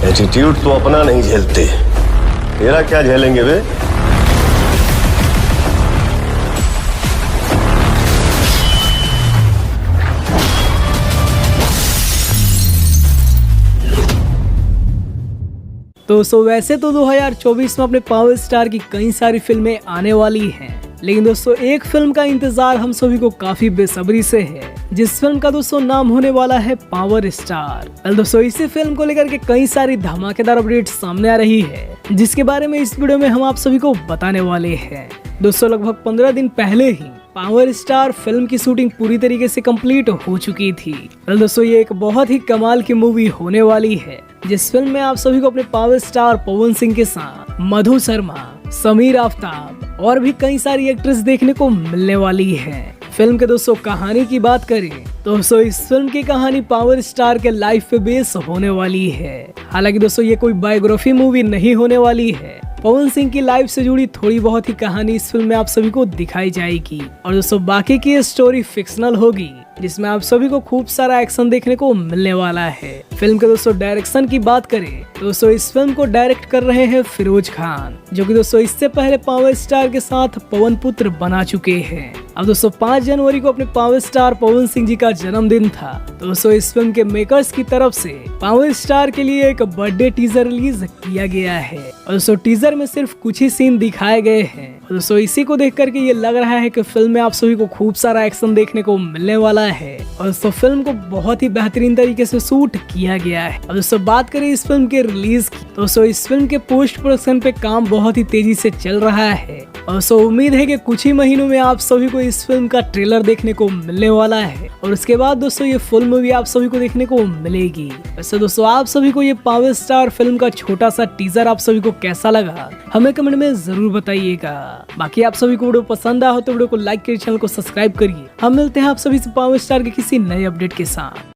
Attitude तो अपना नहीं झेलते, तेरा क्या झेलेंगे वे? दोस्तों वैसे तो 2024 में अपने पावर स्टार की कई सारी फिल्में आने वाली हैं, लेकिन दोस्तों एक फिल्म का इंतजार हम सभी को काफी बेसब्री से है, जिस फिल्म का दोस्तों नाम होने वाला है पावर स्टार। कल दोस्तों इसी फिल्म को लेकर के कई सारी धमाकेदार अपडेट सामने आ रही है, जिसके बारे में इस वीडियो में हम आप सभी को बताने वाले हैं। दोस्तों लगभग 15 दिन पहले ही पावर स्टार फिल्म की शूटिंग पूरी तरीके से कंप्लीट हो चुकी थी। कल दोस्तों ये एक बहुत ही कमाल की मूवी होने वाली है, जिस फिल्म में आप सभी को अपने पावर स्टार पवन सिंह के साथ मधु शर्मा, समीर आफ्ताब और भी कई सारी एक्ट्रेस देखने को मिलने वाली है। फिल्म के दोस्तों कहानी की बात करें तो दोस्तों इस फिल्म की कहानी पावर स्टार के लाइफ पे बेस होने वाली है। हालांकि दोस्तों ये कोई बायोग्राफी मूवी नहीं होने वाली है, पवन सिंह की लाइफ से जुड़ी थोड़ी बहुत ही कहानी इस फिल्म में आप सभी को दिखाई जाएगी और दोस्तों बाकी की स्टोरी फिक्शनल होगी, जिसमें आप सभी को खूब सारा एक्शन देखने को मिलने वाला है। फिल्म के दोस्तों डायरेक्शन की बात करें तो दोस्तों इस फिल्म को डायरेक्ट कर रहे हैं फिरोज खान, जो कि दोस्तों इससे पहले पावर स्टार के साथ पवन पुत्र बना चुके हैं। अब दोस्तों 5 जनवरी को अपने पावर स्टार पवन सिंह जी का जन्मदिन था, तो दोस्तों इस फिल्म के मेकर्स की तरफ से पावर स्टार के लिए एक बर्थडे टीजर रिलीज किया गया है और दोस्तों टीजर में सिर्फ कुछ ही सीन दिखाए गए हैं। दोस्तों इसी को देख करके ये लग रहा है कि फिल्म में आप सभी को खूब सारा एक्शन देखने को मिलने वाला है और दोस्तों फिल्म को बहुत ही बेहतरीन तरीके से शूट किया गया है। अब दोस्तों बात करें इस फिल्म के रिलीज की, दोस्तों इस फिल्म के पोस्ट प्रोडक्शन पे काम बहुत ही तेजी से चल रहा है और दोस्तों उम्मीद है कि कुछ ही महीनों में आप सभी को इस फिल्म का ट्रेलर देखने को मिलने वाला है और उसके बाद दोस्तों ये फुल मूवी आप सभी को देखने को मिलेगी। वैसे दोस्तों आप सभी को ये पावर स्टार फिल्म का छोटा सा टीजर आप सभी को कैसा लगा हमें कमेंट में जरूर बताइएगा। बाकी आप सभी को वीडियो पसंद आया हो तो वीडियो को लाइक करिए, चैनल को सब्सक्राइब करिए। हम मिलते हैं आप सभी से पावर स्टार के किसी नए अपडेट के साथ।